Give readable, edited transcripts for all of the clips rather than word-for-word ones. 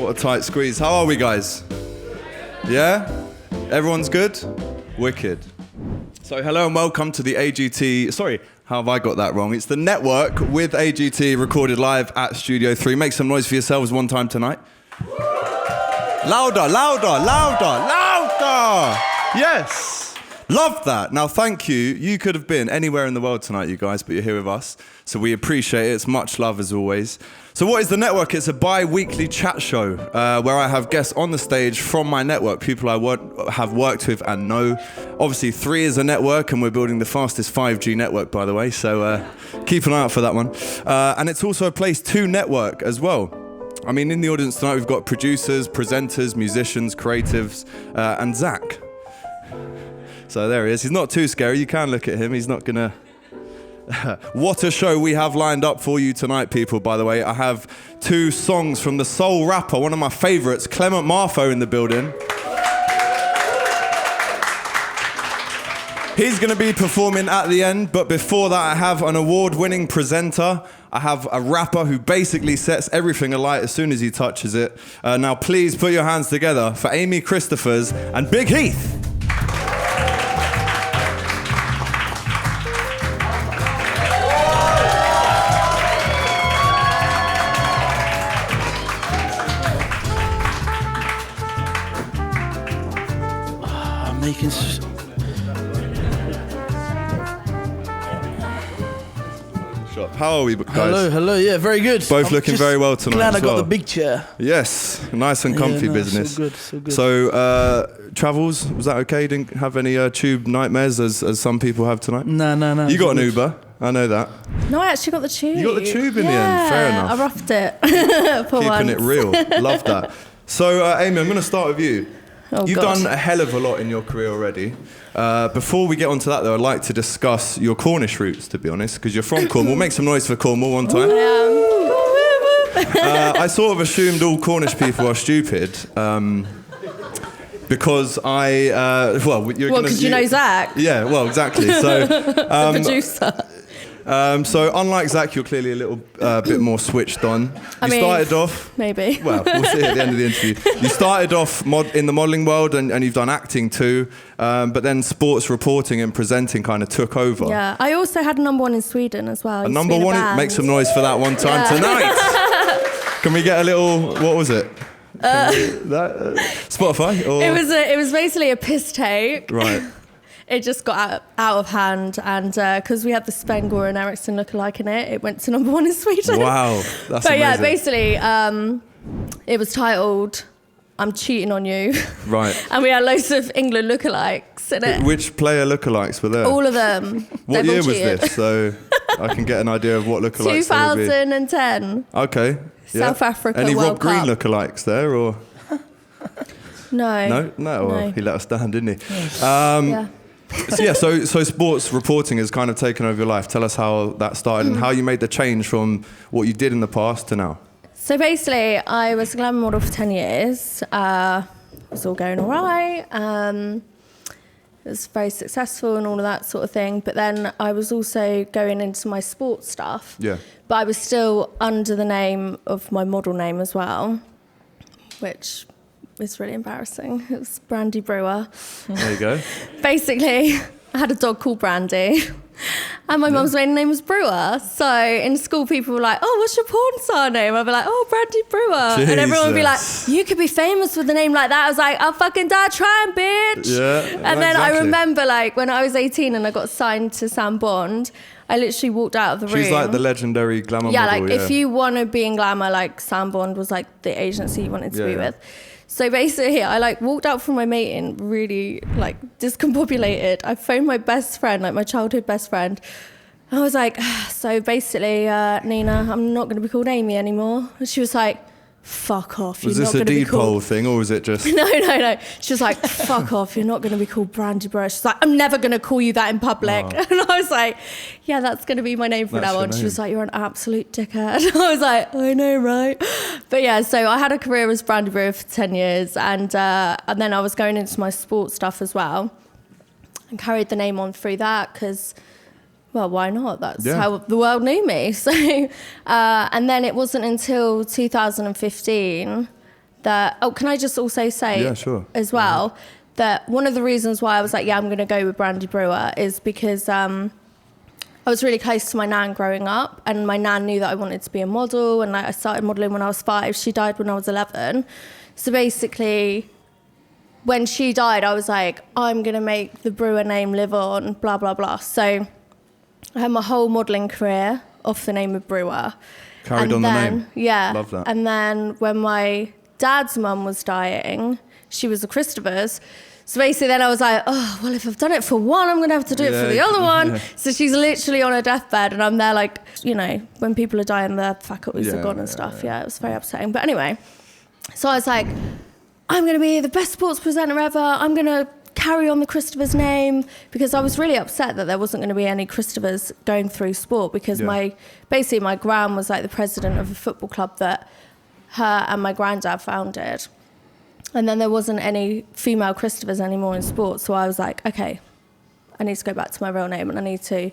What a tight squeeze. How are we, guys? Yeah? Everyone's good? Wicked. So hello and welcome to the AGT, sorry, how have I got that wrong? It's the Network with AGT recorded live at Studio 3. Make some noise for yourselves one time tonight. Louder, louder, louder, louder! Yes! Love that. Now, thank you. You could have been anywhere in the world tonight, you guys, but you're here with us. So we appreciate it. It's much love as always. So what is the Network? It's a bi-weekly chat show where I have guests on the stage from my network, people I have worked with and know. Obviously, 3 is a network, and we're building the fastest 5G network, by the way. So keep an eye out for that one. And it's also a place to network as well. I mean, in the audience tonight, we've got producers, presenters, musicians, creatives, and Zach. So there he is. He's not too scary. You can look at him. He's not going to... What a show we have lined up for you tonight, people, by the way. I have 2 songs from the soul rapper, one of my favourites, Clement Marfo, in the building. He's going to be performing at the end, but before that, I have an award-winning presenter. I have a rapper who basically sets everything alight as soon as he touches it. Now, please put your hands together for Amy Christophers and Big Heath. How are we, guys? Hello, yeah, very good. Both looking very well tonight. Glad I got the big chair. Yes, nice and comfy business. So good. So, travels, was that okay? You didn't have any tube nightmares as some people have tonight? No. You got an Uber, I know that. No, I actually got the tube. You got the tube in the end, fair enough. I roughed it. For Keeping once. it real, love that. So, Amy, I'm going to start with you. You've done a hell of a lot in your career already. Before we get onto that, though, I'd like to discuss your Cornish roots, to be honest, because you're from Cornwall. Make some noise for Cornwall one time. I sort of assumed all Cornish people are stupid because because you know Zach? Yeah, well, exactly. So, the producer. So unlike Zach, you're clearly a little bit more switched on. You started off... Maybe. Well, we'll see at the end of the interview. You started off in the modelling world and you've done acting too, but then sports reporting and presenting kind of took over. Yeah, I also had a #1 in Sweden as well. A #1? Make some noise for that one time tonight. Can we get a little... What was it? Spotify? Or? It was basically a piss take. Right. It just got out of hand, and because we had the Spengler and Ericsson lookalike in it, it went to #1 in Sweden. Wow, that's amazing. Yeah, basically, it was titled "I'm Cheating on You." Right. And we had loads of England lookalikes in it. Which player lookalikes were there? All of them. What year was this? So I can get an idea of what lookalikes there would be. 2010. Okay. South Africa Any World Rob Green Cup. lookalikes there, or? No. No. Well, he let us down, didn't he? Yeah. So sports reporting has kind of taken over your life. Tell us how that started and how you made the change from what you did in the past to now. So basically, I was a glamour model for 10 years. It was all going all right. It was very successful and all of that sort of thing. But then I was also going into my sports stuff. Yeah. But I was still under the name of my model name as well, which... It's really embarrassing. It was Brandy Brewer. There you go. Basically, I had a dog called Brandy, and my mum's maiden name was Brewer. So in school, people were like, "Oh, what's your porn star name?" I'd be like, "Oh, Brandy Brewer," Jesus. and everyone would be like, "You could be famous with a name like that." I was like, "I'll fucking die trying, bitch." Yeah. And then I remember, like, when I was 18 and I got signed to Sam Bond, I literally walked out of the room. She's like the legendary glamour model. Like if you want to be in glamour, like Sam Bond was like the agency you wanted to be with. So basically, I like walked out from my meeting really like discombobulated. I phoned my best friend, like my childhood best friend. I was like, so basically, Nina, I'm not going to be called Amy anymore. And she was like, fuck off. Was this a depot thing or was it just... No. She was like, fuck off. You're not going to be called Brandy Brewer. She's like, I'm never going to call you that in public. Oh. And I was like, yeah, that's going to be my name from now on. She was like, you're an absolute dickhead. I was like, I know, right? But yeah, so I had a career as Brandy Brewer for 10 years. And then I was going into my sports stuff as well. And carried the name on through that because... Well, why not? That's how the world knew me. So, and then it wasn't until 2015 that, can I just also say as well, that one of the reasons why I was like, yeah, I'm going to go with Brandy Brewer is because I was really close to my nan growing up, and my nan knew that I wanted to be a model, and like I started modelling when I was 5. She died when I was 11. So basically, when she died, I was like, I'm going to make the Brewer name live on, blah, blah, blah. So I had my whole modelling career off the name of Brewer. Carried on the name. Yeah. Love that. And then when my dad's mum was dying, she was a Christopher's. So basically then I was like, oh, well, if I've done it for one, I'm going to have to do it for the other one. Yeah. So she's literally on her deathbed, and I'm there like, you know, when people are dying, their faculties are gone and stuff. Yeah, it was very upsetting. But anyway, so I was like, I'm going to be the best sports presenter ever. I'm going to carry on the Christopher's name, because I was really upset that there wasn't going to be any Christopher's going through sport, because my gran was like the president of a football club that her and my granddad founded. And then there wasn't any female Christophers anymore in sports. So I was like, okay, I need to go back to my real name and I need to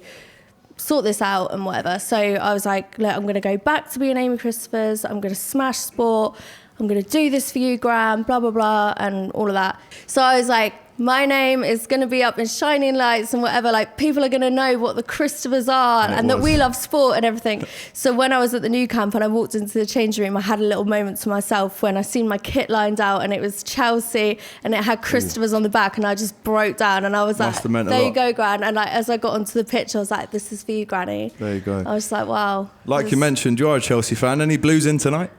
sort this out and whatever. So I was like, look, I'm going to go back to being Amy Christophers. I'm going to smash sport. I'm going to do this for you, Graham, blah, blah, blah, and all of that. So I was like, my name is going to be up in shining lights and whatever. Like, people are going to know what the Christophers are and that we love sport and everything. So when I was at the new camp and I walked into the changing room, I had a little moment to myself when I seen my kit lined out and it was Chelsea and it had Christophers on the back, and I just broke down and I was like, there you go, Gran. And like, as I got onto the pitch, I was like, this is for you, Granny. There you go. I was like, wow. Like you mentioned, you're a Chelsea fan. Any Blues in tonight?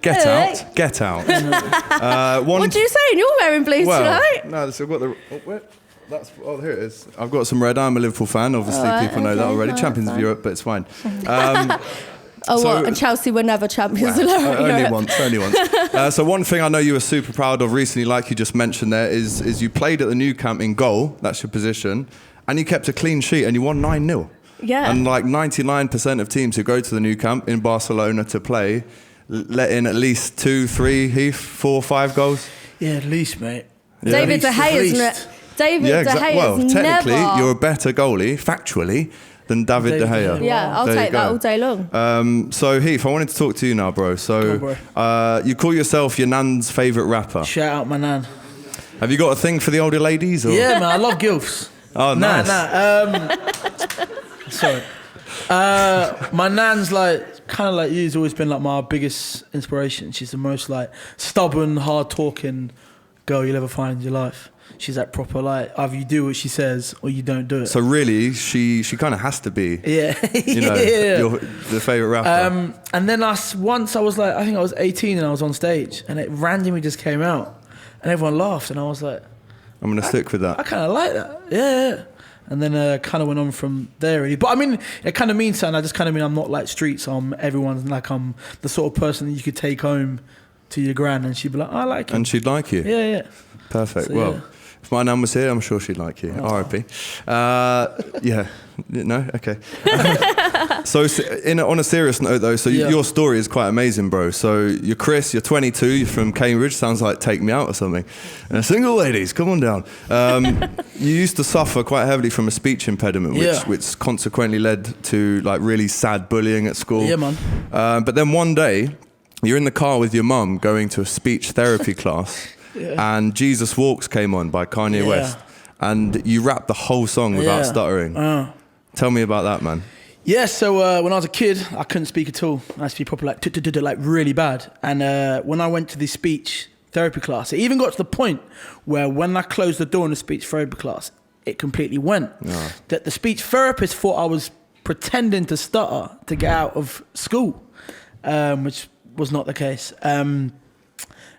Get out. Get out. What are you saying? You're wearing blue tonight? No, I've got the... here it is. I've got some red. I'm a Liverpool fan. Obviously, people know that already. Champions of Europe, but it's fine. What? And Chelsea were never champions of Europe? Only once. So one thing I know you were super proud of recently, like you just mentioned there, is you played at the new camp in goal. That's your position. And you kept a clean sheet and you won 9-0. Yeah. And like 99% of teams who go to the new camp in Barcelona to play let in at least 2, 3, Heath, 4, 5 goals. Yeah, at least, mate. Yeah. David De Gea is technically, never... you're a better goalie, factually, than David De Gea. Yeah, I'll take that all day long. So, Heath, I wanted to talk to you now, bro. So, you call yourself your nan's favourite rapper. Shout out my nan. Have you got a thing for the older ladies? Or? Yeah, man, I love gilfs. Oh, nice. Sorry. My nan's like, kind of like you, has always been like my biggest inspiration. She's the most like stubborn, hard-talking girl you'll ever find in your life. She's that proper like, either you do what she says or you don't do it. So really, she kind of has to be, your the favourite rapper. And then once I was like, I think I was 18 and I was on stage and it randomly just came out and everyone laughed and I was like, I'm going to stick with that. I kind of like that. Yeah. And then kind of went on from there, really. But I mean, it kind of means something. I just kind of mean I'm not like streets. I'm everyone's like, I'm the sort of person that you could take home to your gran and she'd be like, I like you. And she'd like you? Yeah, yeah. Perfect. So, well, if my nan was here, I'm sure she'd like you. R.I.P. Yeah. No? Okay. So on a serious note, though, so your story is quite amazing, bro. So you're Chris, you're 22, you're from Cambridge. Sounds like Take Me Out or something. Single ladies, come on down. You used to suffer quite heavily from a speech impediment, which consequently led to like really sad bullying at school. Yeah, man. But then one day, you're in the car with your mum going to a speech therapy class. Yeah. And Jesus Walks came on by Kanye West. And you rapped the whole song without stuttering. Tell me about that, man. Yeah, so when I was a kid, I couldn't speak at all. I used to be proper like really bad. And when I went to this speech therapy class, it even got to the point where when I closed the door in the speech therapy class, it completely went. That the speech therapist thought I was pretending to stutter to get out of school, which was not the case.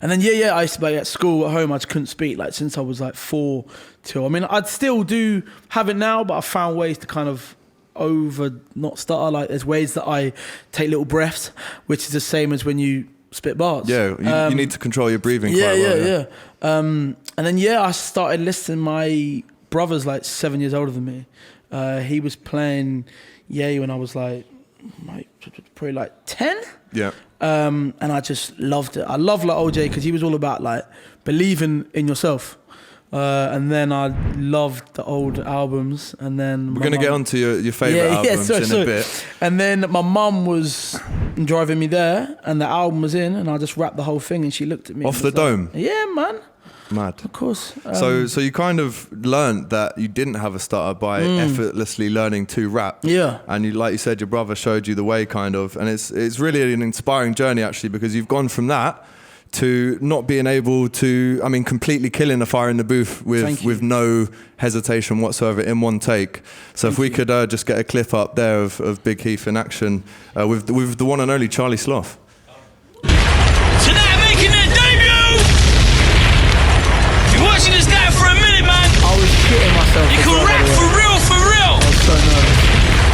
And then, I used to be at school, at home, I just couldn't speak, like, since I was, like, 4 till... I mean, I'd still have it now, but I found ways to kind of not stutter. Like, there's ways that I take little breaths, which is the same as when you spit bars. Yeah, you need to control your breathing quite well. Yeah. And then, I started listening. My brother's, like, 7 years older than me. He was playing Yay when I was, like, probably, like, 10? Yeah. And I just loved it. I love like OJ because he was all about like believing in yourself. And then I loved the old albums, and then we're going to get onto your favourite albums in a bit. And then my mum was driving me there, and the album was in, and I just rapped the whole thing, and she looked at me. Off the dome? Yeah, man. Mad. Of course. So you kind of learned that you didn't have a stutter by effortlessly learning to rap. Yeah. And you, like you said, your brother showed you the way, kind of. And it's really an inspiring journey, actually, because you've gone from that to not being able to, I mean, completely killing a fire in the booth with no hesitation whatsoever in one take. So if we could just get a clip up there of Big Heath in action with the one and only Charlie Sloth. Tonight making their debut! Been watching this guy for a minute, man. I was shitting myself. He can rap for real, for real. I was so nervous.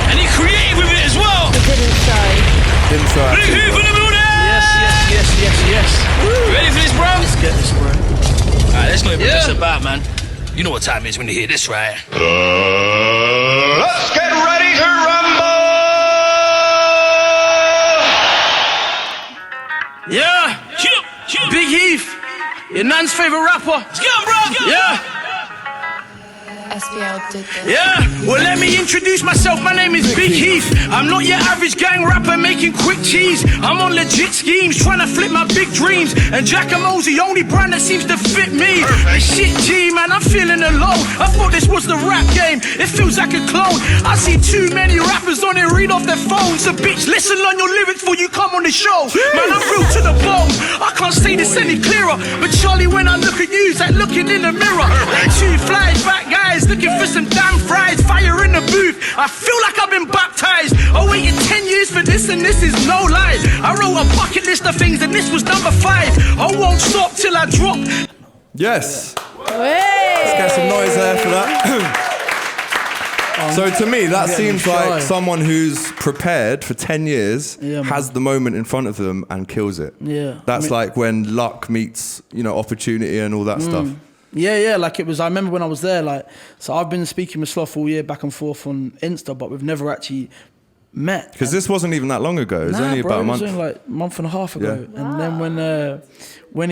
And he created with it as well. It didn't show. Didn't show, Big actually. Heath in the building! Yes. You ready for this, bro? Let's get this, bro. Alright, let's know what this is about, man. You know what time it is when you hear this, right? Let's get ready to rumble! Yeah. Big Heath, your nan's favorite rapper. Let's get him, bro. Yeah. SBL did this. Yeah, well let me introduce myself, my name is Big Heath. I'm not your average gang rapper making quick cheese. I'm on legit schemes, trying to flip my big dreams. And Giacomo's the only brand that seems to fit me. This shit G, man, I'm feeling alone. I thought this was the rap game, it feels like a clone. I see too many rappers on it, read off their phones. So bitch, listen on your lyrics before you come on the show. Man, I'm real to the bone, I can't say this any clearer. But Charlie, when I look at you, it's like looking in the mirror. Like two flashback guys looking for some damn fries, fire in the booth. I feel like I've been baptized. I waited 10 years for this, and this is no lie. I wrote a bucket list of things, and this was number 5. I won't stop till I drop. Yes. Hey. Let's get some noise there for that. So to me, that seems like someone who's prepared for 10 years, has the moment in front of them and kills it. Yeah. That's like when luck meets, opportunity and all that stuff. Yeah, like it was, I remember when I was there, like, so I've been speaking with Sloth all year back and forth on Insta, but we've never actually met. Because this wasn't even that long ago, it was only about a month. It was only like a month and a half ago. Yeah. And then when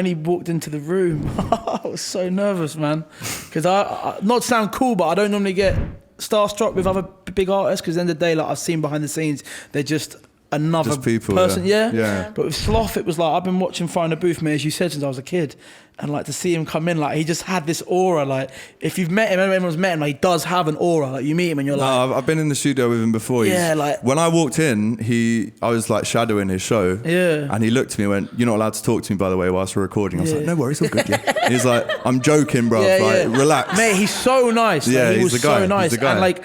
he walked into the room, I was so nervous, man. Because I not to sound cool, but I don't normally get starstruck with other big artists, because at the end of the day, like I've seen behind the scenes, they're just another people, person, yeah. But with Sloth, it was like, I've been watching Fire in the Booth, man, as you said, since I was a kid. And like to see him come in, like he just had this aura. Like if you've met him, everyone's met him, like he does have an aura. Like you meet him and you're like... No, I've been in the studio with him before. When I walked in, I was like shadowing his show. Yeah. And he looked at me and went, "You're not allowed to talk to me, by the way, whilst we're recording." I was like, "No worries, all good." Yeah. He's like, "I'm joking, bro. Relax." Mate, he's so nice. Like, he he's was the guy. so nice. He's the guy. And like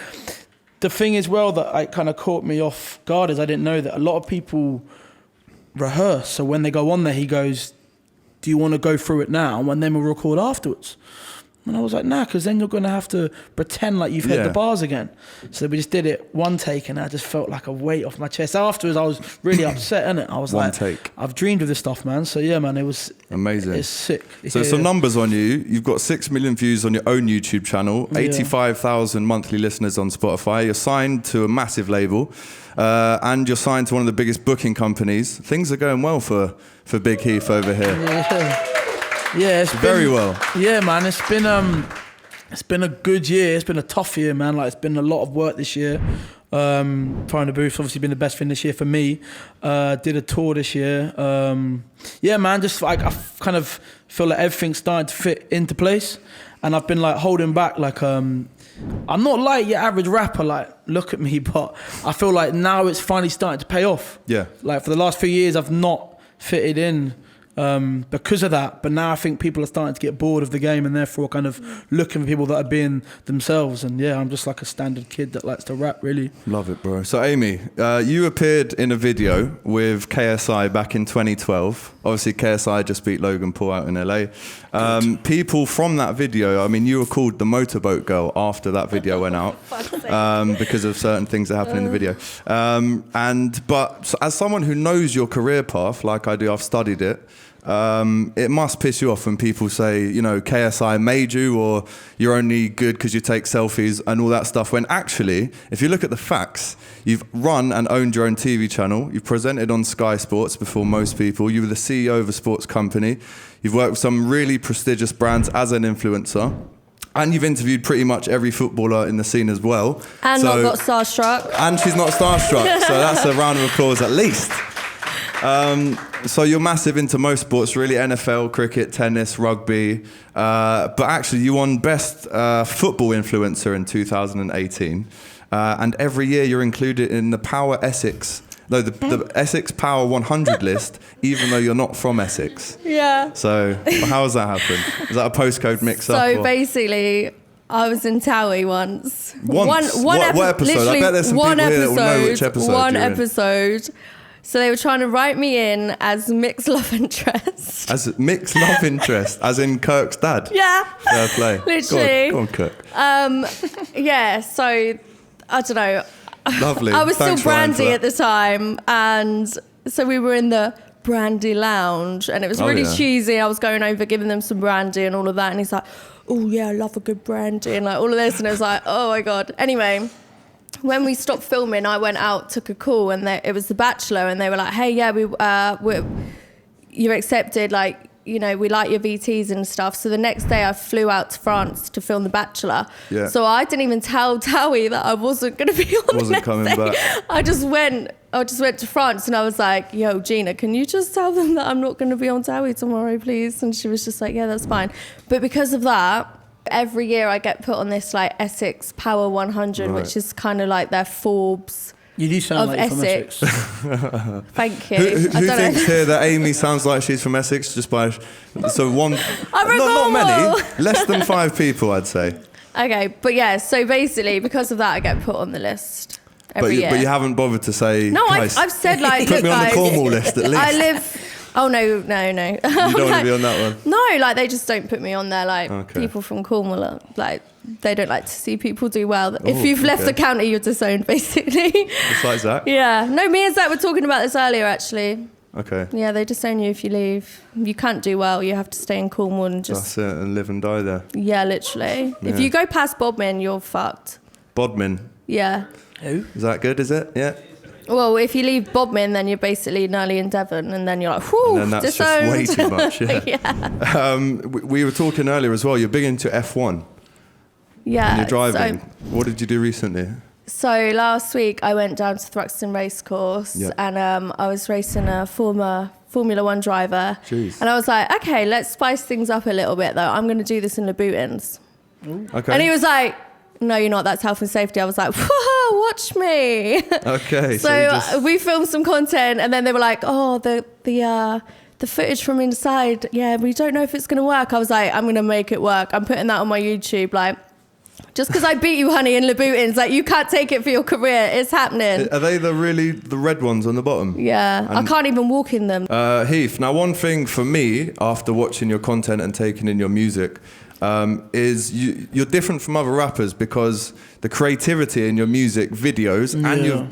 the thing as well that like kind of caught me off guard is I didn't know that a lot of people rehearse. So when they go on there, he goes, "Do you want to go through it now and then we'll record afterwards?" And I was like, nah, because then you're going to have to pretend like you've hit the bars again. So we just did it one take, and I just felt like a weight off my chest. Afterwards, I was really upset, innit? I was One like, take. I've dreamed of this stuff, man. So yeah, man, it was amazing. It's sick. So some numbers on you. You've got 6 million views on your own YouTube channel, 85,000 monthly listeners on Spotify. You're signed to a massive label, and you're signed to one of the biggest booking companies. Things are going well for Big Heath over here. Yeah, it's very well. Yeah, man, it's been a good year. It's been a tough year, man. Like it's been a lot of work this year. Fire in the Booth's obviously been the best thing this year for me. Did a tour this year. Yeah, man, just like I kind of feel like everything's starting to fit into place, and I've been like holding back. Like I'm not like your average rapper. Like look at me, but I feel like now it's finally starting to pay off. Yeah. Like for the last few years, I've not fitted in. Because of that, but now I think people are starting to get bored of the game and therefore kind of looking for people that are being themselves. And yeah, I'm just like a standard kid that likes to rap, really. Love it, bro. So Amy, you appeared in a video with KSI back in 2012. Obviously KSI just beat Logan Paul out in LA. People from that video, I mean, you were called the motorboat girl after that video went out because of certain things that happened in the video. But as someone who knows your career path, like I do, I've studied it, it must piss you off when people say, you know, KSI made you, or you're only good because you take selfies and all that stuff, when actually, if you look at the facts, you've run and owned your own TV channel, you've presented on Sky Sports before most people, you were the CEO of a sports company, you've worked with some really prestigious brands as an influencer, and you've interviewed pretty much every footballer in the scene as well. And not got starstruck. And she's not starstruck, so that's a round of applause at least. So you're massive into most sports, really, NFL, cricket, tennis, rugby. But actually, you won Best Football Influencer in 2018. And every year you're included in the Power Essex, the Essex Power 100 list, even though you're not from Essex. Yeah. So how has that happened? Is that a postcode mix-up? So basically, I was in Towie once. What episode? I bet there's some people here that will know which episode One you're in. episode. So they were trying to write me in as mixed love interest. As mixed love interest, as in Kirk's dad? Yeah. Fair play. Literally. Go on, Kirk. Yeah, so I don't know. Lovely. I was Thanks, still Ryan, for brandy that. at the time, and so we were in the brandy lounge, and it was really cheesy. I was going over giving them some brandy and all of that, and he's like, oh yeah, I love a good brandy, and like all of this, and I was like, oh my God. Anyway, when we stopped filming, I went out, took a call, and it was The Bachelor, and they were like, hey, yeah, you're accepted, like, you know, we like your VTs and stuff. So the next day I flew out to France to film The Bachelor. Yeah. So I didn't even tell Towie that I wasn't going to be on the next coming day. back. I just went to France, and I was like, yo, Gina, can you just tell them that I'm not going to be on Towie tomorrow, please? And she was just like, yeah, that's fine. But because of that, every year I get put on this like Essex Power 100, Right. which is kind of like their Forbes. You do sound Of like you're from Essex. Essex. Thank you. Who I don't thinks know. here that Amy sounds like she's from Essex just by... So one... I'm not many. normal. Less than 5 people, I'd say. Okay, but yeah, so basically because of that I get put on the list every year. But you haven't bothered to say... No, guys, I've said like, put look me on the guys, Cornwall list at least. I live... Oh, no. You don't want to be on that one? No, like they just don't put me on there. Like Okay. people from Cornwall, like they don't like to see people do well. If you've left okay. the county, you're disowned, basically. Just like Zach? Yeah. No, me and Zach were talking about this earlier, actually. Okay. Yeah, they disown you if you leave. You can't do well. You have to stay in Cornwall and just... That's it, and live and die there. Yeah, literally. Yeah. If you go past Bodmin, you're fucked. Bodmin. Yeah. Who? Is that good, is it? Yeah. Well, if you leave Bodmin, then you're basically nearly in Devon, and then you're like, whew, And then that's disowned. just way too much, yeah. Yeah. We were talking earlier as well, you're big into F1 Yeah. and you're driving. So, What did you do recently? So last week I went down to Thruxton Racecourse, Yeah. and I was racing a former Formula One driver. Jeez. And I was like, okay, let's spice things up a little bit though. I'm going to do this in Louboutins. Okay. And he was like, no, you're not. That's health and safety. I was like, whoa, watch me. Okay. So you just... we filmed some content, and then they were like, oh, the footage from inside, yeah, we don't know if it's going to work. I was like, I'm going to make it work. I'm putting that on my YouTube, like, just because I beat you, honey, in Louboutins, like, you can't take it for your career. It's happening. Are they the red ones on the bottom? Yeah, I can't even walk in them. Heath, now one thing for me, after watching your content and taking in your music, is you're different from other rappers because the creativity in your music videos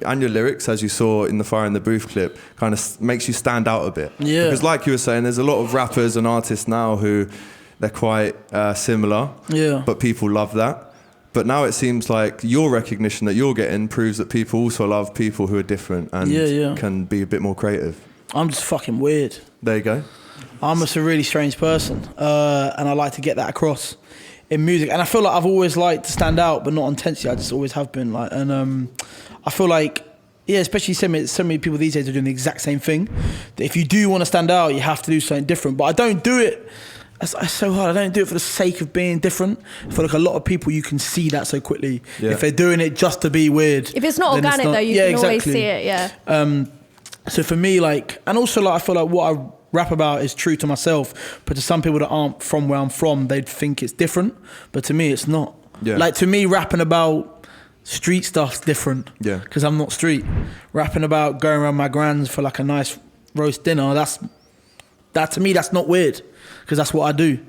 and your lyrics, as you saw in the Fire in the Booth clip, kind of makes you stand out a bit. Yeah. Because like you were saying, there's a lot of rappers and artists now who they're quite similar, but people love that. But now it seems like your recognition that you're getting proves that people also love people who are different and can be a bit more creative. I'm just fucking weird. There you go. I'm just a really strange person, and I like to get that across in music. And I feel like I've always liked to stand out, but not intentionally. I just always have been like, and I feel like, yeah, especially so many people these days are doing the exact same thing. That if you do want to stand out, you have to do something different. But I don't do it. It's so hard. I don't do it for the sake of being different. I feel like a lot of people, you can see that so quickly. Yeah. If they're doing it just to be weird. If it's not then organic, though, you can always see it, yeah. So for me, like, and also like, I feel like what I rap about is true to myself, but to some people that aren't from where I'm from, they'd think it's different, but to me it's not. Yeah. Like, to me, rapping about street stuff's different, Yeah. because I'm not street. Rapping about going around my grand's for like a nice roast dinner, that to me, that's not weird, because that's what I do.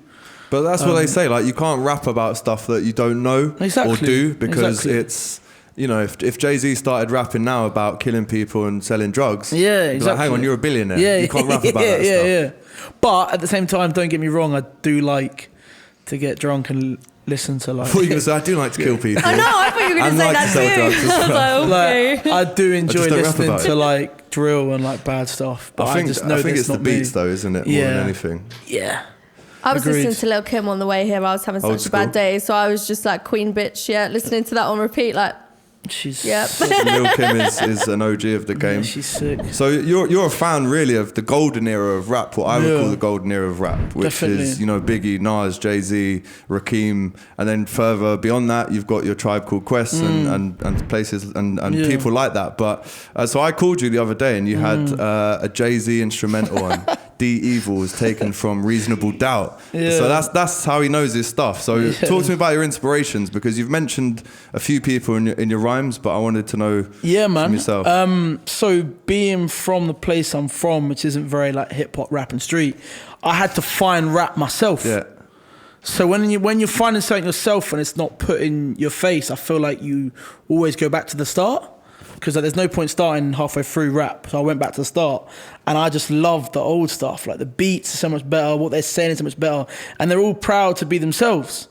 But that's what they say, like, you can't rap about stuff that you don't know or Exactly. do, because Exactly. you know, if Jay-Z started rapping now about killing people and selling drugs, Yeah, you'd be exactly. like, hang on, you're a billionaire. Yeah, You can't rap about that stuff. Yeah. But at the same time, don't get me wrong, I do like to get drunk and listen to like. I thought you were gonna say, I do like to kill people. I know, I thought you were going And to say like to that sell too. drugs as I was well. like, okay. I do enjoy don't rap listening about to it. like drill and like bad stuff. But I just know I think that's it's the not beats me. though, isn't it? More Yeah. than anything. Yeah. I was Agreed. listening to Lil' Kim on the way here. I was having Old such a bad school. day. So I was just like, Queen bitch, listening to that on repeat. Like, She's Yep. Lil' Kim is an OG of the game. she's sick. So you're a fan really of the golden era of rap, what I would Yeah. call the golden era of rap, which Definitely. is, you know, Biggie, Nas, Jay-Z, Rakim, and then further beyond that, you've got your Tribe Called Quest and places and Yeah. people like that. But so I called you the other day and you had a Jay-Z instrumental on D Evil was taken from Reasonable Doubt. Yeah. So that's how he knows his stuff. So talk to me about your inspirations, because you've mentioned a few people in your rhymes, but I wanted to know Yeah, man. from yourself. So being from the place I'm from, which isn't very like hip hop, rap and street, I had to find rap myself. Yeah. So when you're finding something yourself and it's not put in your face, I feel like you always go back to the start, because like, there's no point starting halfway through rap. So I went back to the start, and I just love the old stuff. Like the beats are so much better, what they're saying is so much better, and they're all proud to be themselves.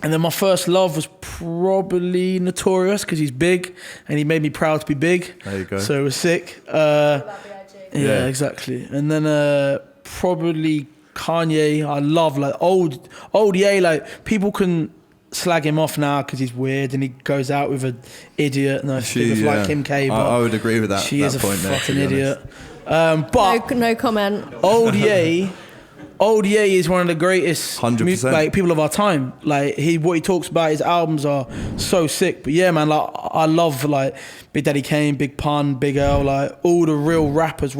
And then my first love was probably Notorious, because he's big and he made me proud to be big. There you go. So it was sick. Yeah, exactly. And then probably Kanye. I love like old Ye. Like people can slag him off now because he's weird and he goes out with an idiot. No, it's like Kim K. But I would agree with that. she that is a point there, to fucking be idiot. honest. But no comment. Old Ye is one of the greatest 100%. like people of our time. Like what he talks about, his albums are so sick. But yeah, man, like I love like Big Daddy Kane, Big Pun, Big L, like all the real rappers.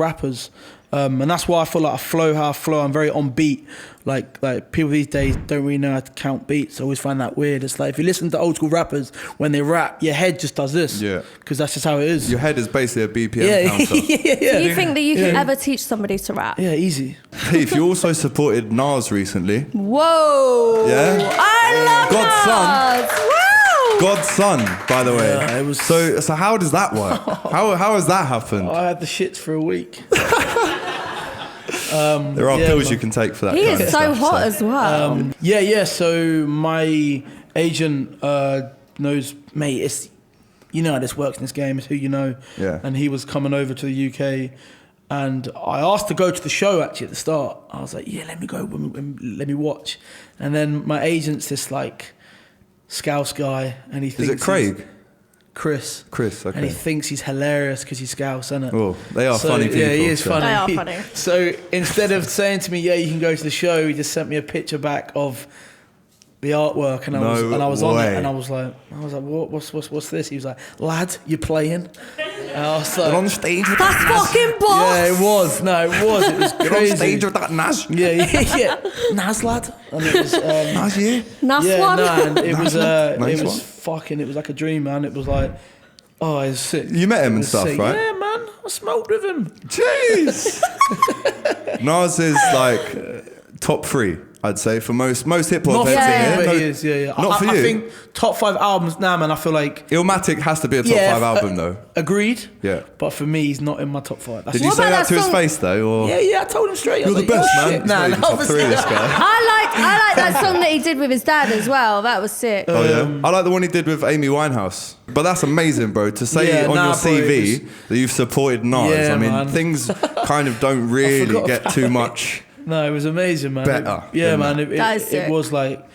And that's why I feel like I flow how I flow. I'm very on beat. Like people these days don't really know how to count beats. I always find that weird. It's like if you listen to old school rappers, when they rap, your head just does this. Yeah. Because that's just how it is. Your head is basically a BPM counter. Do you think that you can ever teach somebody to rap? Yeah, easy. Heath, you also supported Nas recently. Whoa. Yeah? I love God's son. Nas. Woo. God's son, by the way. Yeah, it was- So how does that work? How has that happened? I had the shits for a week. There are yeah, pills man. you can take for that. He kind is of so stuff, hot as well. Yeah. So my agent knows, mate. It's you know how this works in this game. It's who you know. Yeah. And he was coming over to the UK, and I asked to go to the show actually at the start. I was like, yeah, let me go, let me watch. And then my agent's this like Scouse guy, and he thinks Is it Craig? Chris, okay. and he thinks he's hilarious because he's Scouse, isn't it? Oh, they are funny people. Yeah, he is so. funny. They are funny. So instead of saying to me, "Yeah, you can go to the show," he just sent me a picture back of the artwork, and I was on way. it, and I was like, what's this? He was like, "Lad, you're playing." And I was like, You're on stage with That's that Nas. fucking boss. yeah, it was. No, it was. It was You're crazy. on stage with that Nas. Yeah. Nas, lad. And it was. Nas, yeah. Nice Yeah, one. no, and it was. Nice It one. was fucking. It was like a dream, man. It was like. Oh, it was sick. You met him It and was stuff, sick. right? Yeah, man. I smoked with him. Jeez. Nas is like top 3, I'd say, for most hip hop Not for heads me, in here. but No- he is. Yeah. Not for you. I think top 5 albums now, man. I feel like. Illmatic has to be a top 5 album, though. Agreed. Yeah. But for me, he's not in my top 5. That's Did you What say about that that to his song? face, though? Or? Yeah. I told him straight. I You're was the like, best, "Yeah, man. shit." He's not even top 3, this guy. I like that song that he did with his dad as well. That was sick. Oh, yeah? I like the one he did with Amy Winehouse. But that's amazing, bro. To say Yeah, on nah, your bro, it CV was- that you've supported Nas, Yeah, I mean, man. things kind of don't really forgot get about too it. much. No, it was amazing, man. Better Yeah, than man. that. That is It sick. was like,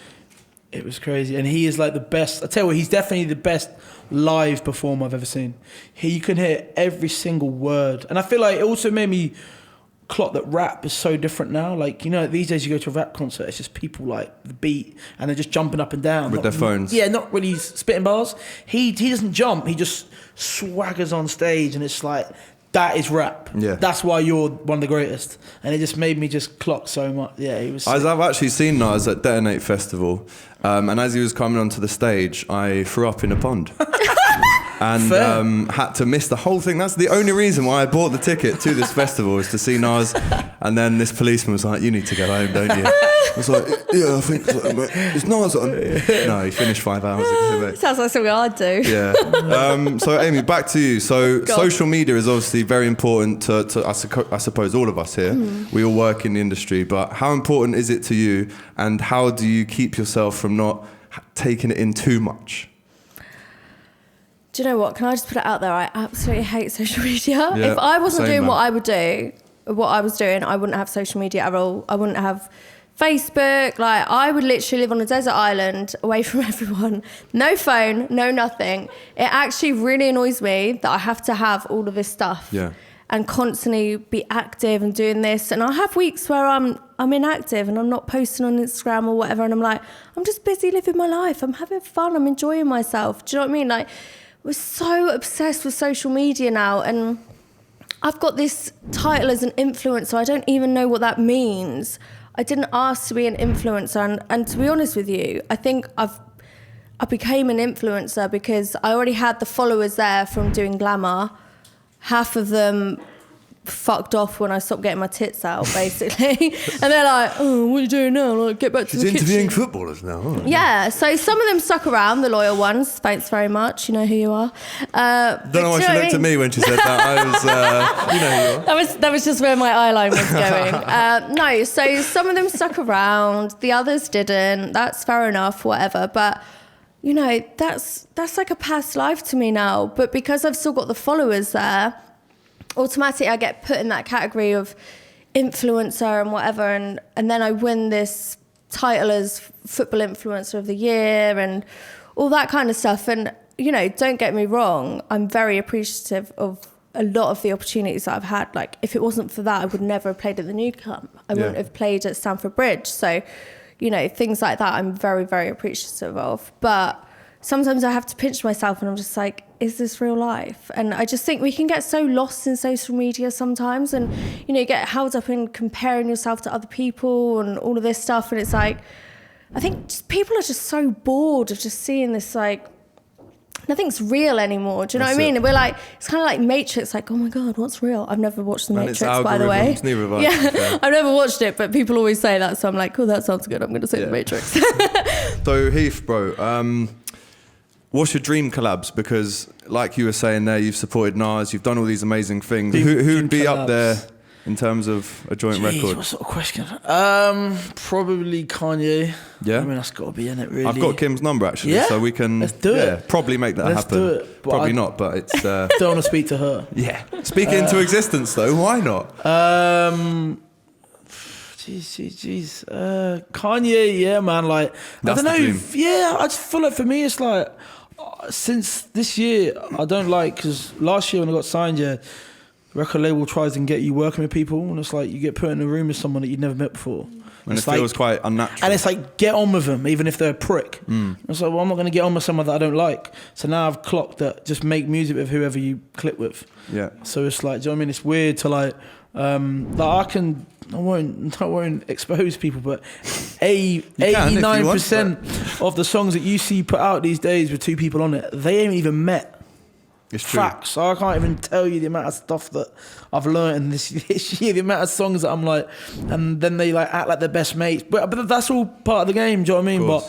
it was crazy. And he is like the best. I tell you what, he's definitely the best live performer I've ever seen. You can hear every single word. And I feel like it also made me clock that rap is so different now. Like, you know, these days you go to a rap concert, it's just people like the beat and they're just jumping up and down. With their phones. Yeah, not really spitting bars. He doesn't jump, he just swaggers on stage and it's like, that is rap. Yeah. That's why you're one of the greatest. And it just made me just clock so much. Yeah, he was sick. I've actually seen Nas at Detonate Festival, and as he was coming onto the stage, I threw up in a pond. And had to miss the whole thing. That's the only reason why I bought the ticket to this festival, is to see Nas. And then this policeman was like, you need to go home, don't you? I was like, yeah, I think so, mate. It's nice. No, he finished 5 hours exhibit. Sounds like something I'd do. Yeah. So Amy, back to you. So social media is obviously very important to I suppose all of us here. We all work in the industry, but how important is it to you, and how do you keep yourself from not taking it in too much? Do you know what? Can I just put it out there? I absolutely hate social media. Yeah, if I wasn't doing man. what I was doing, I wouldn't have social media at all. I wouldn't have Facebook. Like, I would literally live on a desert island away from everyone. No phone, no nothing. It actually really annoys me that I have to have all of this stuff. Yeah. And constantly be active and doing this. And I have weeks where I'm inactive and I'm not posting on Instagram or whatever. And I'm like, I'm just busy living my life. I'm having fun. I'm enjoying myself. Do you know what I mean? Like, we're so obsessed with social media now. And I've got this title as an influencer. I don't even know what that means. I didn't ask to be an influencer. And to be honest with you, I think I became an influencer because I already had the followers there from doing glamour. Half of them fucked off when I stopped getting my tits out, basically. And they're like, oh, what are you doing now? Like, get back to the kitchen. She's interviewing footballers now, aren't Yeah, so some of them stuck around, the loyal ones. Thanks very much. You know who you are. Don't know why she looked at me when she said that. I was, you know who you are. That was just where my eyeline was going. No, so some of them stuck around. The others didn't. That's fair enough, whatever. But, you know, that's like a past life to me now. But because I've still got the followers there, automatically I get put in that category of influencer and whatever, and then I win this title as football influencer of the year and all that kind of stuff. And, you know, don't get me wrong, I'm very appreciative of a lot of the opportunities that I've had. Like, if it wasn't for that, I would never have played at the New Camp. I wouldn't have played at Stamford Bridge. So, you know, things like that I'm very, very appreciative of. But sometimes I have to pinch myself and I'm just like, is this real life? And I just think we can get so lost in social media sometimes, and, you know, you get held up in comparing yourself to other people and all of this stuff. And it's like, I think just people are just so bored of just seeing this, like, nothing's real anymore. Do you know what I mean? And we're like, it's kind of like Matrix, like, oh my God, what's real? I've never watched The Matrix, by the way. Neither have I. Yeah, I've never watched it, but people always say that. So I'm like, cool, that sounds good. I'm going to say The Matrix. So Heath, bro, what's your dream collabs? Because like you were saying there, you've supported Nas, you've done all these amazing things. Who'd be up there in terms of a joint record? What sort of question? Probably Kanye. Yeah? I mean, that's got to be in it, really. I've got Kim's number, actually, Yeah? so we can Let's do it. probably make that Let's happen. do it. But Probably not, but it's... Don't want to speak to her. yeah. Speak it into existence, though. Why not? Jeez. Kanye, yeah, man. Like, That's I don't the know. dream. Yeah, I just feel like for me, it's like, since this year, I don't like, because last year when I got signed, record label tries and get you working with people, and it's like you get put in a room with someone that you've never met before. And it's it feels quite unnatural. And it's like, get on with them, even if they're a prick. It's like, well, I'm not going to get on with someone that I don't like. So now I've clocked that just make music with whoever you click with. Yeah. So it's like, do you know what I mean? It's weird to like I won't expose people, but 89% of the songs that you see put out these days with two people on it, they ain't even met. It's true. Facts. So I can't even tell you the amount of stuff that I've learned in this year, the amount of songs that I'm like, and then they like act like they're best mates. But that's all part of the game. Do you know what I mean? But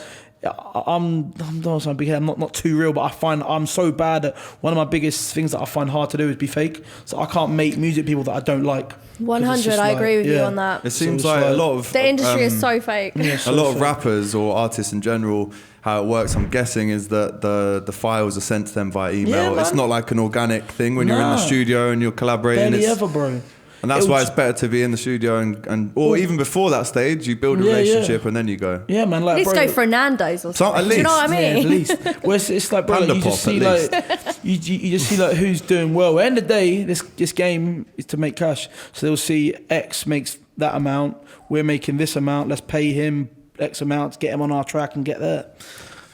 I'm not big head. I'm not too real, but I find I'm so bad that one of my biggest things that I find hard to do is be fake. So I can't make music with people that I don't like. 100, I agree with you on that. It seems like a lot of... The industry is so fake. Yeah, a lot of rappers or artists in general, how it works, I'm guessing, is that the files are sent to them via email. Yeah, it's not like an organic thing when you're in the studio and you're collaborating. Barely ever, bro. And that's why it's better to be in the studio or even before that stage, you build a relationship and then you go. Yeah, man. Like, At least go for Nando's or something. At least. Do you know what I mean? Yeah, at least. Well, it's like, bro, Panda you just Pop, see at like you just see like who's doing well. At the end of the day, this game is to make cash. So they'll see X makes that amount. We're making this amount. Let's pay him X amount to get him on our track and get there.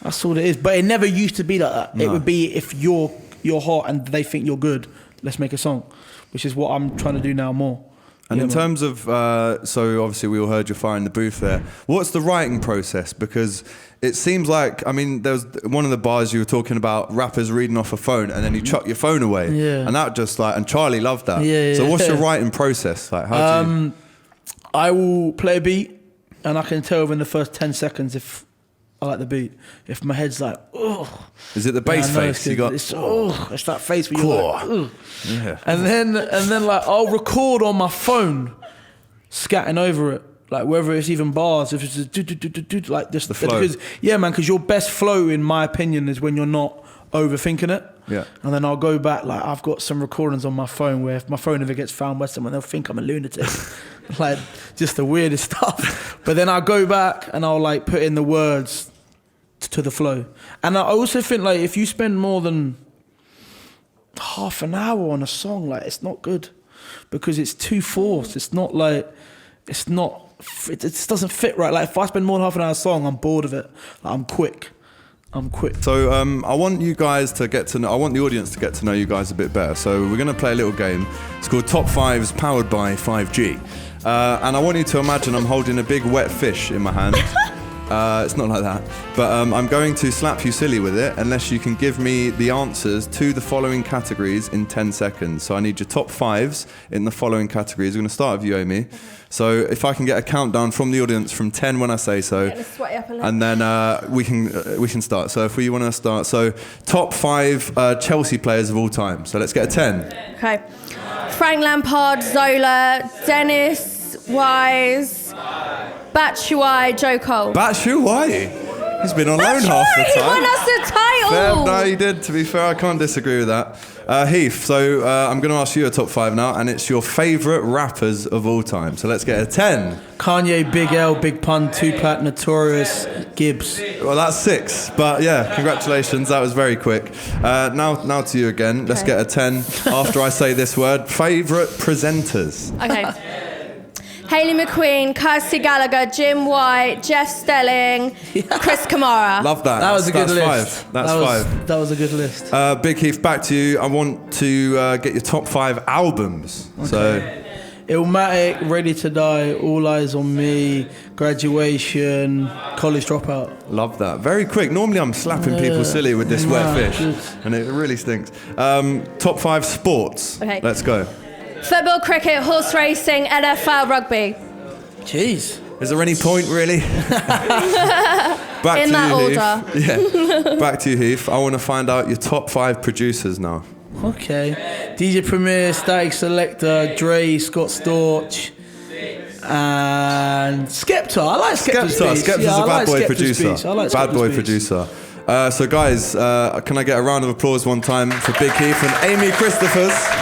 That's all it is. But it never used to be like that. No. It would be if you're hot and they think you're good, let's make a song, which is what I'm trying to do now more. And in terms of, so obviously we all heard your fire in the booth there. What's the writing process? Because it seems like, I mean, there was one of the bars you were talking about, rappers reading off a phone and then you chuck your phone away. Yeah. And that just like, and Charlie loved that. Yeah, so what's your writing process? Like, how do you... I will play a beat, and I can tell within the first 10 seconds if I like the beat. If my head's like, ugh. Is it the bass face? You got it's that face where you're like, ugh. Yeah. And then like I'll record on my phone, scatting over it. Like whether it's even bars, if it's just like just the flow. Because your best flow, in my opinion, is when you're not overthinking it. Yeah. And then I'll go back. Like I've got some recordings on my phone where if my phone ever gets found by someone, they'll think I'm a lunatic. Like just the weirdest stuff. But then I'll go back and I'll like put in the words to the flow. And I also think like if you spend more than half an hour on a song, like it's not good because it's too forced. It's not like it just doesn't fit right. Like if I spend more than half an hour on a song, I'm bored of it. Like, I'm quick. So I want you guys to get to know, I want the audience to get to know you guys a bit better. So we're going to play a little game. It's called Top 5s powered by 5G. And I want you to imagine I'm holding a big wet fish in my hand. It's not like that. But I'm going to slap you silly with it unless you can give me the answers to the following categories in 10 seconds. So I need your top 5s in the following categories. We're going to start with you, Amy. So if I can get a countdown from the audience from 10 when I say so, and then we can start. So if we want to start, so top 5 Chelsea players of all time. So let's get a 10. Okay. Frank Lampard, Zola, Dennis Wise, Batshuayi, Joe Cole. Batshuayi? He's been on loan half the time. He won us the title. Fair, no, he did. To be fair, I can't disagree with that. Heath, so I'm going to ask you a top 5 now, and it's your favourite rappers of all time. So let's get a 10. Kanye, Big L, Big Pun, Tupac, Notorious, Gibbs. Well, that's 6. But yeah, congratulations. That was very quick. Now to you again. Let's get a 10 after I say this word. Favourite presenters. Okay. Hayley McQueen, Kirsty Gallagher, Jim White, Jeff Stelling, Chris Kamara. Love that. That was a good list. 5. That's 5. That was a good list. Big Heath, back to you. I want to get your top 5 albums. Okay. So, Illmatic, Ready to Die, All Eyes on Me, Graduation, College Dropout. Love that. Very quick. Normally I'm slapping people silly with this wet fish, and it really stinks. Top 5 sports. Okay. Let's go. Football, cricket, horse racing, NFL, rugby. Jeez. Is there any point, really? Back in to that you, order. Heath. Yeah. Back to you, Heath. I want to find out your top 5 producers now. Okay. DJ Premier, Static Selector, Dre, Scott Storch, and Skepta. I like Skepta's beats. Skepta's a bad boy producer. I like bad boy beats. producer. So guys, can I get a round of applause one time for Big Heath and Amy Christophers?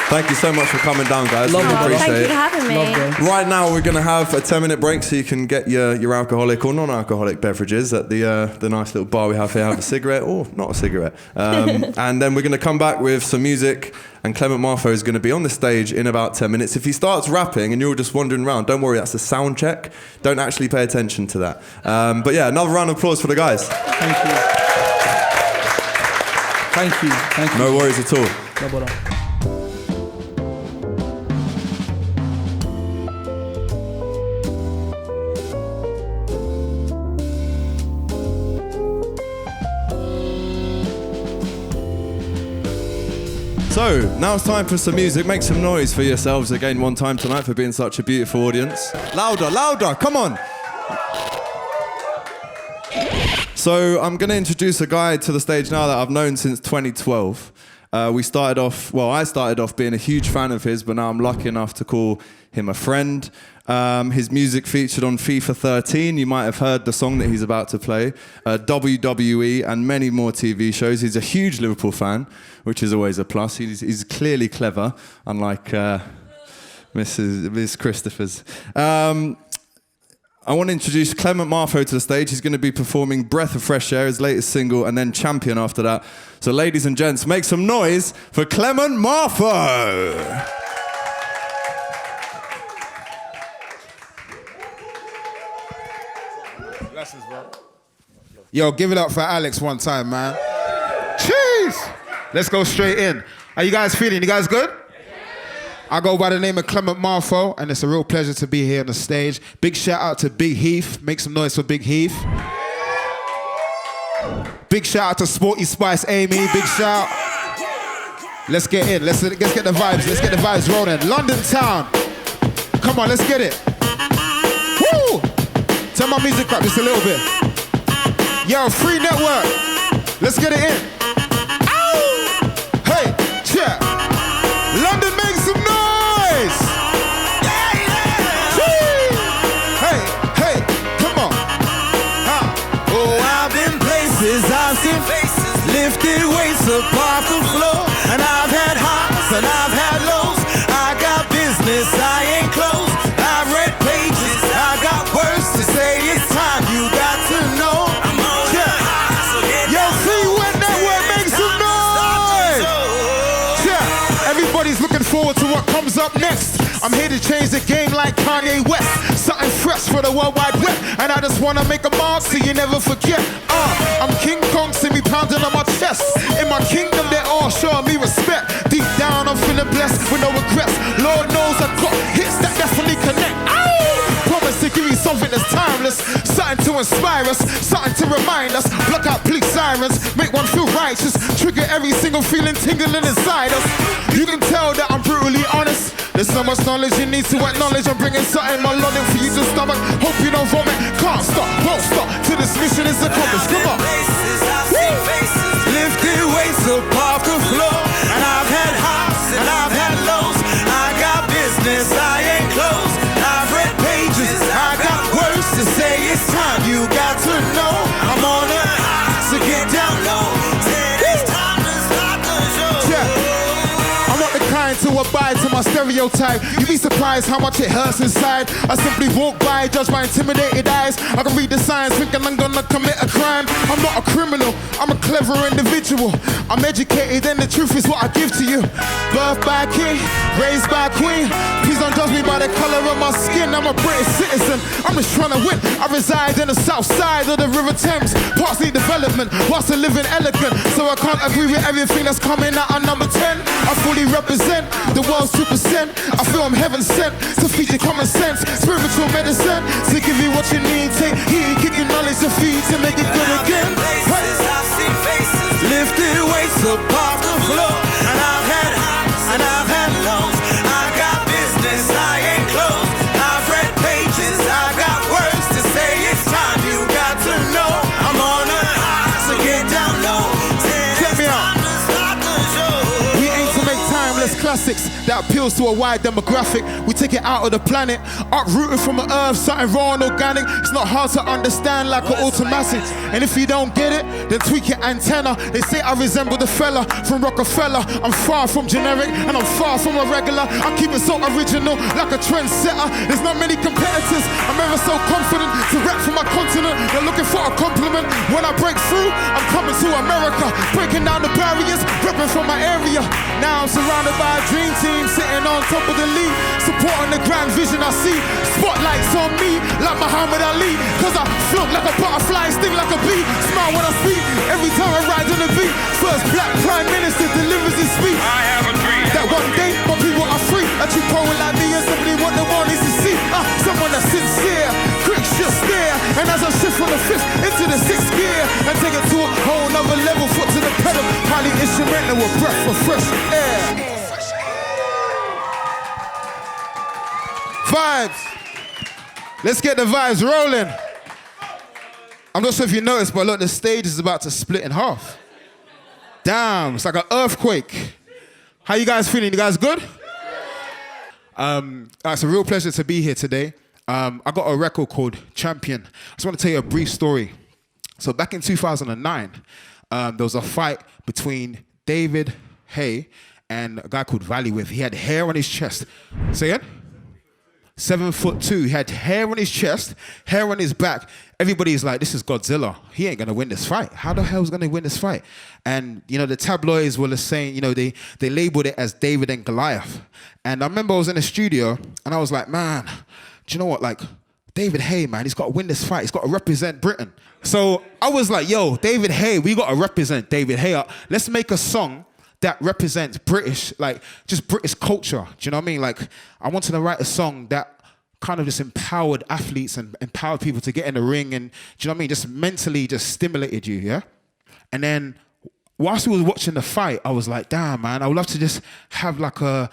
Thank you so much for coming down, guys. Love it, appreciate Thank you it. for having me. Right now, we're going to have a 10-minute break so you can get your alcoholic or non-alcoholic beverages at the nice little bar we have here. Have a cigarette or not a cigarette. And then we're going to come back with some music, and Clement Marfo is going to be on the stage in about 10 minutes. If he starts rapping and you're just wandering around, don't worry, that's a sound check. Don't actually pay attention to that. But yeah, another round of applause for the guys. Thank you. Thank you. No worries at all. So, now it's time for some music. Make some noise for yourselves again one time tonight for being such a beautiful audience. Louder, louder, come on! So, I'm going to introduce a guy to the stage now that I've known since 2012. I started off being a huge fan of his, but now I'm lucky enough to call him a friend. His music featured on FIFA 13. You might have heard the song that he's about to play. WWE and many more TV shows. He's a huge Liverpool fan, which is always a plus. He's clearly clever, unlike Miss Christophers. I want to introduce Clement Marfo to the stage. He's going to be performing Breath of Fresh Air, his latest single, and then Champion after that. So ladies and gents, make some noise for Clement Marfo! Blessings, bro. Yo, give it up for Alex one time, man. Jeez! Let's go straight in. How you guys feeling? You guys good? I go by the name of Clement Marfo, and it's a real pleasure to be here on the stage. Big shout out to Big Heath. Make some noise for Big Heath. Big shout out to Sporty Spice Amy. Big shout. Let's get in. Let's get the vibes. Let's get the vibes rolling. London town. Come on, let's get it. Woo! Turn my music up just a little bit. Yo, free network. Let's get it in. Ow! Hey, check. London, make some noise. Hey, hey, come on. Oh, I've been places, I've seen faces, lifted weights up off the floor, and I've had highs and I've had lows. I got business, I ain't closed. I've read pages, I got words to say. It's time you got to know. I'm on the high, so get Yo, free wet network, make some noise. Yeah, everybody's looking forward to what comes up next. I'm here to change the game like Kanye West. Something fresh for the World Wide Web. And I just wanna make a mark so you never forget. I'm King Kong, see me pounding on my chest. In my kingdom, they're all showing me respect. Deep down, I'm feeling blessed with no regrets. Lord knows I've got hits that definitely connect. Promise to give you something that's timeless. Something to inspire us, something to remind us. Block out police sirens, make one feel righteous. Trigger every single feeling tingling inside us. You can tell that I'm brutally honest. There's so much knowledge you need to acknowledge. I'm bringing something my logic for you to stomach. Hope you don't vomit. Can't stop, won't stop till this mission is accomplished. Come on. places, I've seen faces, lifted weights up off the floor, and I've had highs and I've had lows. I got business, I ain't closed. I've read pages, I got words to say. It's time you got to know. I'm on the high, so get down low. It's time to start the show. I'm not the kind to abide to my stereotype. You'd be surprised how much it hurts inside. I simply walk by, judged by intimidated eyes. I can read the signs, thinking I'm gonna commit a crime. I'm not a criminal, I'm a clever individual. I'm educated and the truth is what I give to you. Birthed by a king, raised by a queen. Please don't judge me by the color of my skin. I'm a British citizen, I'm just trying to win. I reside in the south side of the River Thames. Parts need development, whilst I living elegant. So I can't agree with everything that's coming out on number 10. I fully represent the world's 2%. I feel I'm heaven sent to feature common sense, spiritual medicine to give you what you need. Take heed, kick your knowledge to feed to make it good again. Places, I've seen faces, lifted weights up off the floor, and I've had highs and I've had lows. I got business, I ain't closed. I've read pages, I got words to say. It's time you got to know. I'm on a high, so get down low. Check me out. Time to start the show. We aim to make timeless classics that appeals to a wide demographic. We take it out of the planet, uprooted from the earth, something raw and organic. It's not hard to understand like an automatic. And if you don't get it, then tweak your antenna. They say I resemble the fella from Rockefeller. I'm far from generic and I'm far from a regular. I keep it so original, like a trendsetter. There's not many competitors. I'm ever so confident to rap for my continent. They're looking for a compliment. When I break through, I'm coming to America, breaking down the barriers, repping from my area. Now I'm surrounded by a dream team, sitting on top of the league, supporting the grand vision I see. Spotlights on me, like Muhammad Ali. Cause I float like a butterfly, sting like a bee. Smile when I speak, every time I ride on the beat. First black prime minister delivers his speech. I have a dream. That one day, my people are free. A true poet like me is simply what the world needs to see. Someone that's sincere, quick just stare. And as I shift from the 5th into the 6th gear, and take it to a whole nother level, foot to the pedal, highly instrumental with breath for fresh air. Vibes. Let's get the vibes rolling. I'm not sure if you noticed, but look, the stage is about to split in half. Damn, it's like an earthquake. How you guys feeling? You guys good? It's a real pleasure to be here today. I got a record called Champion. I just want to tell you a brief story. So back in 2009, there was a fight between David Hay and a guy called Valley With. He had hair on his chest. Say again? 7'2". He had hair on his chest, hair on his back. Everybody's like, this is Godzilla. He ain't gonna win this fight. How the hell is gonna win this fight? And you know, the tabloids were saying, you know, they labeled it as David and Goliath. And I remember I was in the studio and I was like, man, do you know what? Like, David Hay, man, he's got to win this fight. He's got to represent Britain. So I was like, yo, David Hay, we got to represent David Hay. Let's make a song that represents British, like just British culture. Do you know what I mean? Like, I wanted to write a song that kind of just empowered athletes and empowered people to get in the ring and, do you know what I mean? Just mentally just stimulated you, yeah? And then whilst we was watching the fight, I was like, damn, man, I would love to just have like a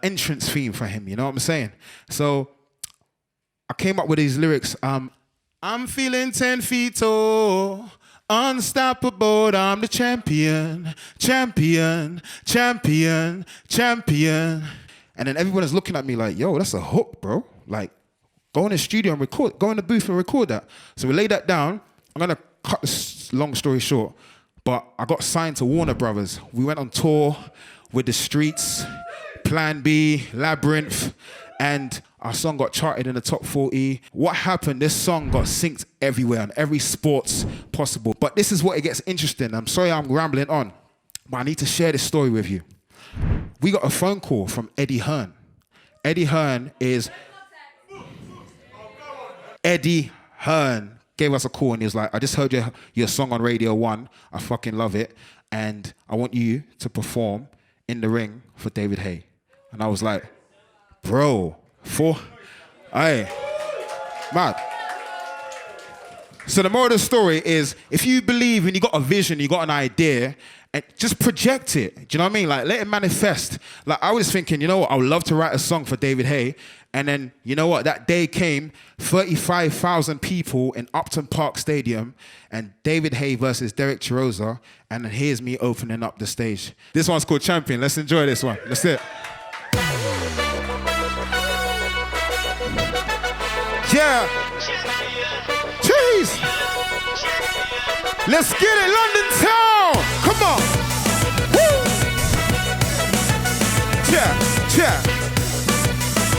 entrance theme for him, you know what I'm saying? So I came up with these lyrics. I'm feeling 10 feet tall, unstoppable. I'm the champion, champion, champion, champion. And then everyone is looking at me like, yo, that's a hook, bro. Like, go in the studio and record, go in the booth and record that. So we laid that down. I'm gonna cut this long story short, but I got signed to Warner Brothers. We went on tour with The Streets, Plan B, Labyrinth, and our song got charted in the top 40. What happened? This song got synced everywhere on every sports possible. But this is what it gets interesting. I'm sorry I'm rambling on, but I need to share this story with you. We got a phone call from Eddie Hearn. Eddie Hearn gave us a call and he was like, I just heard your song on Radio 1. I fucking love it. And I want you to perform in the ring for David Haye. And I was like, bro, man. So the moral of the story is, if you believe and you got a vision, you got an idea, and just project it. Do you know what I mean? Like, let it manifest. Like, I was thinking, you know what? I would love to write a song for David Haye. And then, you know what? That day came, 35,000 people in Upton Park Stadium, and David Haye versus Derek Chiroza, and then here's me opening up the stage. This one's called Champion. Let's enjoy this one. That's it. Yeah. Jeez. Let's get it, London town. Come on. Woo. Yeah.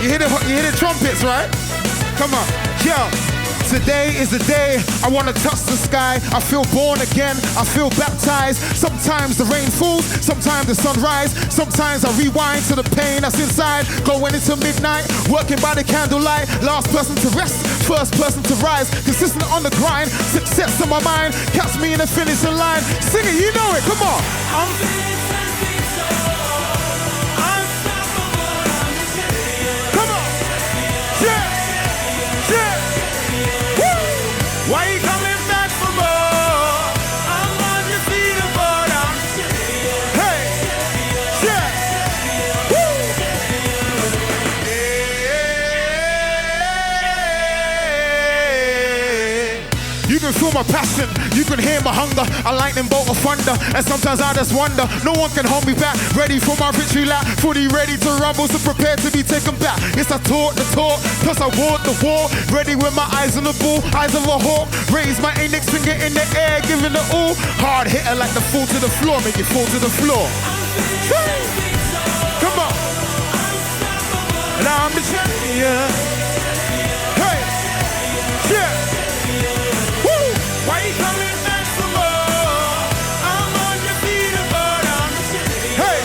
You hear the trumpets, right? Come on. Yo. Today is the day I want to touch the sky. I feel born again, I feel baptized. Sometimes the rain falls, sometimes the sun rises. Sometimes I rewind to the pain that's inside. Going into midnight, working by the candlelight. Last person to rest, first person to rise. Consistent on the grind, success in my mind. Catch me in the finishing line. Sing it, you know it, come on. I'm come on. Yeah. Why you coming back for more? I'm undefeatable. Hey, yeah, woo. You can feel my passion, you can hear my hunger. A lightning bolt of thunder, and sometimes I just wonder. No one can hold me back. Ready for my victory lap, fully ready to rumble, so prepared to be taken back. Yes, I taught the talk, plus I walked the walk. Ready with my eyes on the ball, eyes of a hawk. Raise my index finger in the air, giving it all. Hard hitter like the fall to the floor, make it fall to the floor. Come on. And I'm the champion. Hey, yeah. Woo. Why you coming back for more? I'm undefeatable. Hey,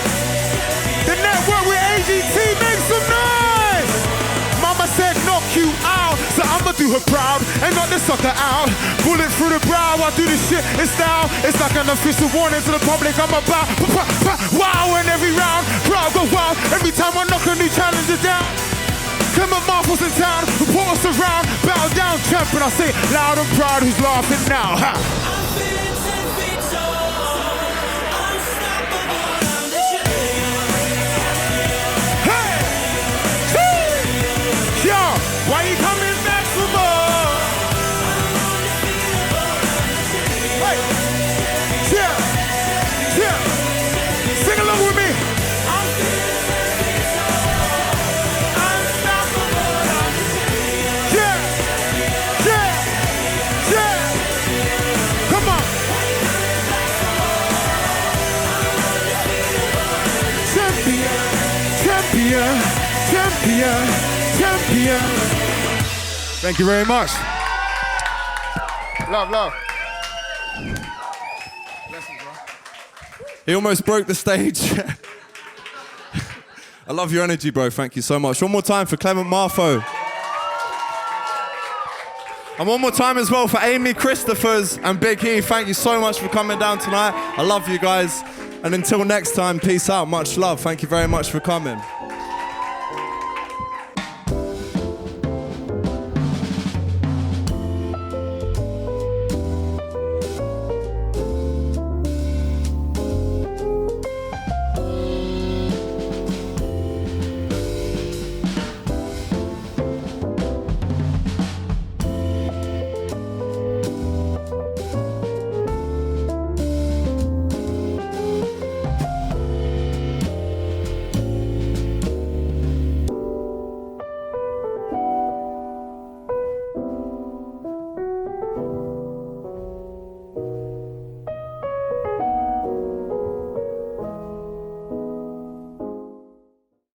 the Network with AGT, make some noise. Mama said knock you out, so I'ma do her proud and knock the sucker out. Bullet through the brow, I do this shit in style. It's like an official warning to the public. I'm about wow, and every round, crowd go wild. Every time I knock a new challenger down. Clement Marfo's in town, report us around, bow down, champion. I say loud and proud, who's laughing now? Ha. Hey! Yo, why you coming back for more? Hey! Yeah! Sing along with me! Champion. Thank you very much. Love. He almost broke the stage. I love your energy, bro. Thank you so much. One more time for Clement Marfo. And one more time as well for Amy Christophers and Big Heath. Thank you so much for coming down tonight. I love you guys. And until next time, peace out. Much love. Thank you very much for coming.